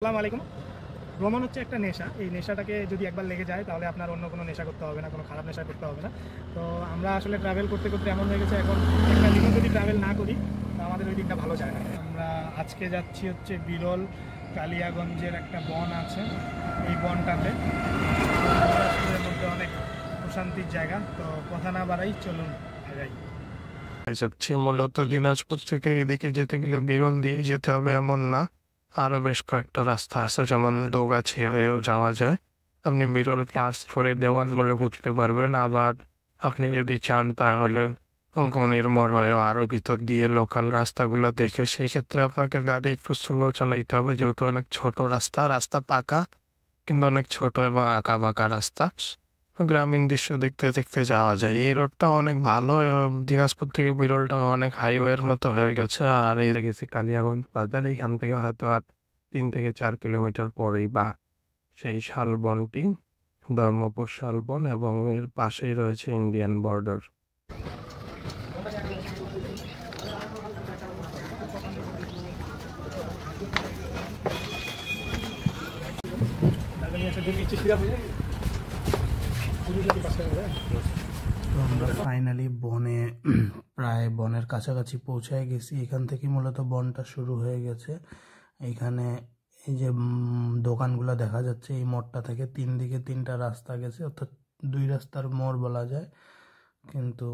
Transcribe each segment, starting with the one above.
আসসালামু আলাইকুম। ভ্রমণ হচ্ছে একটা নেশা। এই নেশাটাকে যদি একবার লেগে যায় তাহলে আপনার অন্য কোনো নেশা করতে হবে না, কোনো খারাপ নেশা করতে হবে না। তো আমরা আসলে ট্রাভেল করতে করতে এমন হয়ে গেছে, এখন একটা দিনও যদি ট্রাভেল না করি তো আমাদের ওই দিনটা ভালো যায় না। আমরা আজকে যাচ্ছি হচ্ছে বিরল কালিয়াগঞ্জের একটা বন আছে, এই বনটাতে মধ্যে অনেক প্রশান্তির জায়গা। তো কথা না বাড়াই, চলুন যাই। যাচ্ছি মূলত দিনাজপুর থেকে এদিকে যেতে গেলে বিরল দিয়ে যেতে হবে এমন না, আরো বেশ কয়েকটা রাস্তা আছে, যেমন দোগাছি হয়েও যাওয়া যায়। আপনি বিরল পাস করে দেওয়ান বলে বুঝতে পারবেন। আবার আপনি যদি চান তাহলে নির্মল হয়েও আরো ভিতর দিয়ে লোকাল রাস্তাগুলো দেখে, সেই ক্ষেত্রে আপনাকে গাড়ি একটু স্লো চালাইতে হবে, যেহেতু অনেক ছোট রাস্তা, রাস্তা পাকা কিন্তু অনেক ছোট এবং আঁকা বাঁকা রাস্তা। গ্রামীণ দৃশ্য দেখতে দেখতে যাওয়া যায়। এই রোডটা অনেক ভালো এবং দিনাজপুর থেকে বিরলটা অনেক হাইওয়ের মতো হয়ে গেছে। আর এই গেছি কালিয়াগঞ্জ বাজার, এইখান থেকে হয়তো আর 3 থেকে 4 কিলোমিটার পরেই বা সেই শালবনটি, ধর্মপুর শালবন, এবং এর পাশেই রয়েছে ইন্ডিয়ান বর্ডার। তো আমরা ফাইনালি বনে প্রায় বনের কাছাকাছি পৌঁছায় গেছি। এখান থেকে মূলত বনটা শুরু হয়ে গেছে। এইখানে এই যে দোকানগুলো দেখা যাচ্ছে, এই মোড়টা থেকে 3 দিকে 3টা রাস্তা গেছে, অর্থাৎ 2 রাস্তার মোড় বলা যায়, কিন্তু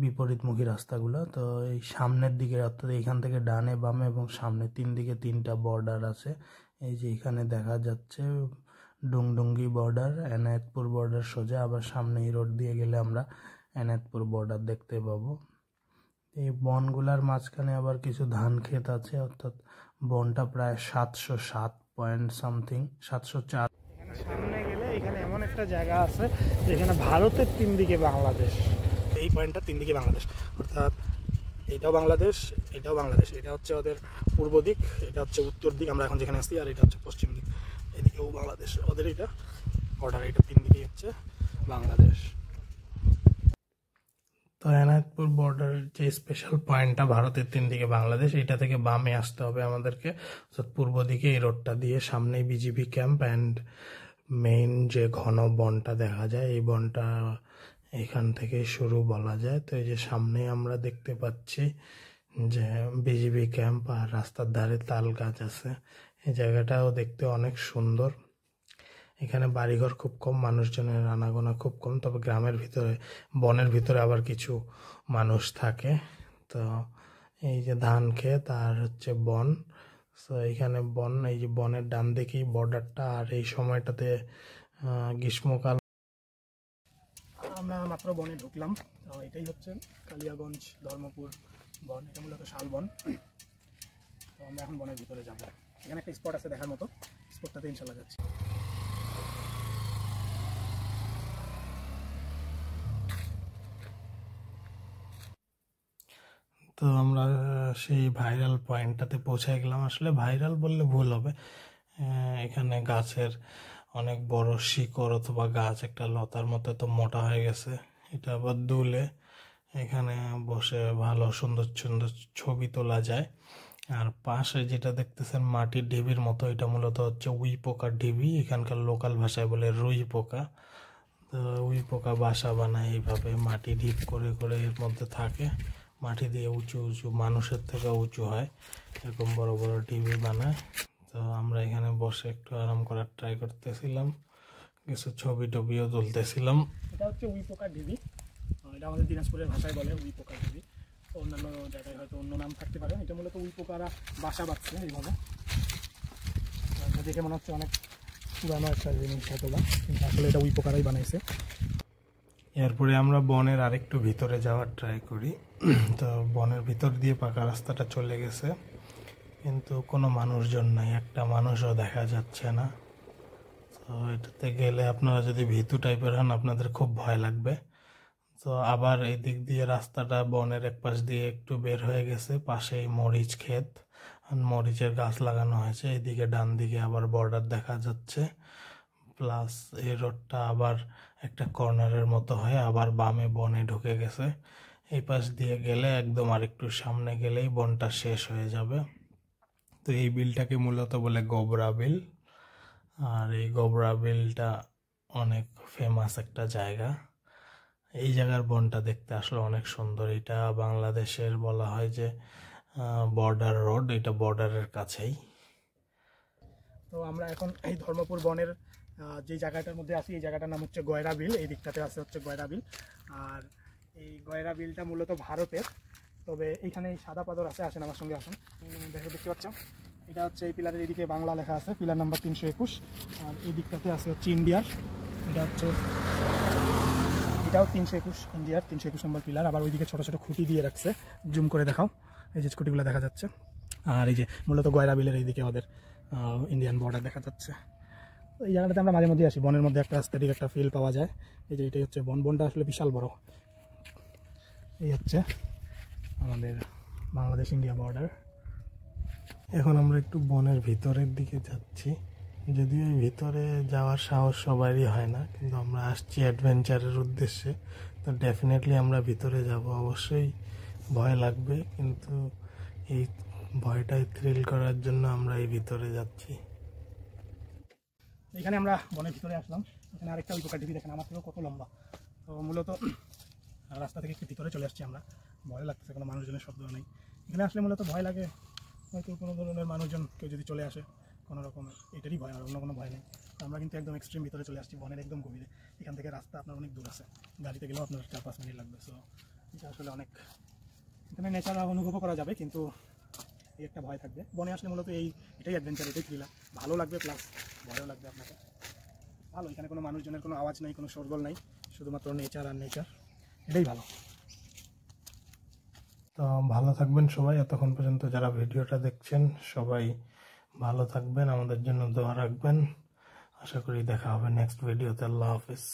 বিপরীতমুখী রাস্তাগুলো। তো এই সামনের দিকে, অর্থাৎ এইখান থেকে ডানে বামে এবং সামনে 3 দিকে 3টা বর্ডার আছে। এই যে এখানে দেখা যাচ্ছে ডুংডুঙ্গি বর্ডার, এনায়েতপুর বর্ডার সোজা, আবার সামনে এই রোড দিয়ে গেলে আমরা এনায়েতপুর বর্ডার দেখতে পাবো। এই বনগুলার মাঝখানে আবার কিছু ধান ক্ষেত আছে, অর্থাৎ বনটা প্রায় 707 পয়েন্ট সামথিং, 704। সামনে গেলে এখানে এমন একটা জায়গা আছে যেখানে ভারতের 3 দিকে বাংলাদেশ। এই পয়েন্টটা 3 দিকে বাংলাদেশ, অর্থাৎ এটাও বাংলাদেশ, এটাও বাংলাদেশ। এটা হচ্ছে ওদের পূর্ব দিক, এটা হচ্ছে উত্তর দিক আমরা এখন যেখানে আসছি, আর এটা হচ্ছে পশ্চিম দিক। এদিকেও বাংলাদেশ, ওদের এটা বর্ডার, এটা 3 দিকেই হচ্ছে বাংলাদেশ। তো এনায়েতপুর বর্ডার যে স্পেশাল পয়েন্টটা ভারতের 3 দিকে বাংলাদেশ, এটা থেকে বামে আসতে হবে আমাদেরকে, অর্থাৎ পূর্ব দিকে এই রোডটা দিয়ে। সামনেই বিজিবি ক্যাম্প অ্যান্ড মেইন যে ঘন বনটা দেখা যায়, এই বনটা এখান থেকে শুরু বলা যায়। তো এই যে সামনে আমরা দেখতে পাচ্ছি যে বিজিবি ক্যাম্প, আর রাস্তার ধারে তাল গাছ আছে। এই জায়গাটাও দেখতে অনেক সুন্দর। এখানে বাড়িঘর খুব কম, মানুষজনের আনাগোনা খুব কম, তবে গ্রামের ভিতরে, বনের ভিতরে আবার কিছু মানুষ থাকে। তো এই যে ধান ক্ষেত আর হচ্ছে বন, তো এইখানে বন, এই যে বনের ডান দিকেই বর্ডারটা। আর এই সময়টাতে গ্রীষ্মকাল। আমরা মাত্র বনে ঢুকলাম। তো এটাই হচ্ছে কালিয়াগঞ্জ ধর্মপুর বন, এটা মূলত শালবন। তো আমরা এখন বনের ভিতরে যাব। এখানে একটা স্পট আছে দেখার মতো, স্পটটাতে ইনশাল্লাহ যাচ্ছি। তো আমরা সেই ভাইরাল পয়েন্টটাতে পৌঁছে গেলাম। আসলে ভাইরাল বললে ভুল হবে, এখানে গাছের অনেক বড় শিকড় অথবা গাছ একটা লতার মতো তো মোটা হয়ে গেছে। এটা আবার দুলে এখানে বসে ভালো সুন্দর সুন্দর ছবি তোলা যায়। আর পাশে যেটা দেখতেছেন মাটির ঢিবির মতো, এটা মূলত হচ্ছে উই পোকার ঢিবি, এখানকার লোকাল ভাষায় বলে রুই পোকা। তো উই পোকা বাসা বানায় এইভাবে, মাটি ঢিপ করে করে এর মধ্যে থাকে, মাটি দিয়ে উঁচু উঁচু, মানুষের থেকে উঁচু হয়, এরকম বড় বড় ঢিবি বানায়। তো আমরা এখানে বসে একটু আরাম করার ট্রাই করতেছিলাম, কিছু ছবি টবিও তুলতেছিলাম। এটা হচ্ছে উই পোকার ঢিবি, এটা আমাদের দিনাজপুরের ভাষায় বলে উই পোকার ঢিবি। অন্যান্য জায়গায় হয়তো অন্য নাম থাকতে পারে। এটা মূলত উই পোকারা বাসা বাঁধছে এইভাবে। দেখে মনে হচ্ছে অনেক পুরানো একটা জিনিস হয়তো বা, কিন্তু আসলে এটা উই পোকারাই বানাইছে। এরপরে আমরা বনের আরেকটু ভিতরে যাওয়ার ট্রাই করি। তো বনের ভিতর দিয়ে পাকা রাস্তাটা চলে গেছে, কিন্তু কোনো মানুষজন নাই, একটা মানুষও দেখা যাচ্ছে না। তো এটাতে গেলে আপনারা যদি ভীতু টাইপের হন, আপনাদের খুব ভয় লাগবে। তো আবার এই দিক দিয়ে রাস্তাটা বনের এক পাশ দিয়ে একটু বের হয়ে গেছে, পাশেই মরিচ ক্ষেত, মরিচের গাছ লাগানো হয়েছে। এইদিকে ডান দিকে আবার বর্ডার দেখা যাচ্ছে, প্লাস এই রোডটা আবার একটা কর্নারের মতো হয়ে আবার বামে বনে ঢুকে গেছে। এই পাশ দিয়ে গেলে একদম আরেকটু সামনে গেলেই বনটা শেষ হয়ে যাবে। তো এই বিলটাকে মূলত বলে গোবরা বিল। আর এই গোবরা বিলটা অনেক ফেমাস একটা জায়গা। এই জায়গার বনটা দেখতে আসলে অনেক সুন্দর। এটা বাংলাদেশের বলা হয় যে বর্ডার রোড, এটা বর্ডারের কাছেই। তো আমরা এখন এই ধর্মপুর বনের যে জায়গাটার মধ্যে আছি, এই জায়গাটার নাম হচ্ছে গয়রা বিল। এই দিকটাতে আছে হচ্ছে গয়রা বিল। আর এই গয়রা বিলটা মূলত ভারতের, তবে এইখানে এই সাদা পাথর আছে, আসেন আমার সঙ্গে আসুন। দেখতে পাচ্ছ, এটা হচ্ছে এই পিলারের এদিকে বাংলা লেখা আছে, পিলার নাম্বার 321। আর এই দিকটাতে আছে হচ্ছে ইন্ডিয়ার, এটা হচ্ছে এটাও 321, ইন্ডিয়ার 321 নম্বর পিলার। আবার ওইদিকে ছোটো ছোটো খুঁটি দিয়ে রাখছে, জুম করে দেখাও, এই যে খুঁটিগুলো দেখা যাচ্ছে। আর এই যে মূলত গয়রা বিলের এইদিকে আমাদের ইন্ডিয়ান বর্ডার দেখা যাচ্ছে। তো এই জায়গাটাতে আমরা মাঝে মধ্যে আসি, বনের মধ্যে একটা অ্যাস্থেটিক একটা ফিল পাওয়া যায়। এই যে এটাই হচ্ছে বনটা আসলে বিশাল বড়। এই হচ্ছে আমাদের বাংলাদেশ ইন্ডিয়া বর্ডার। এখন আমরা একটু বনের ভিতরের দিকে যাচ্ছি, যদিও এই ভিতরে যাওয়ার সাহস সবারই হয় না, কিন্তু আমরা আসছি অ্যাডভেঞ্চারের উদ্দেশ্যে, তো ডেফিনেটলি আমরা ভিতরে যাব। অবশ্যই ভয় লাগবে, কিন্তু এই ভয়টাই থ্রিল করার জন্য আমরা এই ভিতরে যাচ্ছি। এখানে আমরা বনের ভিতরে আসলাম। এখানে আরেকটা ওই পোকার ঢিবি দেখেন, আমার থেকেও কত লম্বা। তো মূলত রাস্তা থেকে একটু ভিতরে চলে আসছি আমরা। ভয় লাগতেছে, কোনো মানুষজনের শব্দ নেই। এখানে আসলে মূলত ভয় লাগে হয়তো কোনো ধরনের মানুষজন কেউ যদি চলে আসে কোনো রকম, এটারই ভয়, আর অন্য কোনো ভয় নেই। আমরা কিন্তু একদম এক্সট্রিম ভিতরে চলে আসছি, বনের একদম গভীরে। এখান থেকে রাস্তা আপনার অনেক দূর আছে, গাড়িতে গেলেও আপনার 4-5 মিনিট লাগবে। সো এটা আসলে অনেক, এখানে নেচার অনুভবও করা যাবে, কিন্তু এই একটা ভয় থাকবে। বনে আসলে মূলত এটাই অ্যাডভেঞ্চার, এটাই থ্রিলার। ভালো লাগবে প্লাস ভয়ও লাগবে আপনাকে। ভালো, এখানে কোনো মানুষজনের কোনো আওয়াজ নেই, কোনো শোরগোল নেই, শুধুমাত্র নেচার আর নেচার, এটাই ভালো। তো ভালো থাকবেন সবাই, এতক্ষণ পর্যন্ত যারা ভিডিওটা দেখছেন সবাই ভালো থাকবেন, আমাদের জন্য দোয়া রাখবেন। আশা করি দেখা হবে নেক্সট ভিডিওতে। আল্লাহ হাফিজ।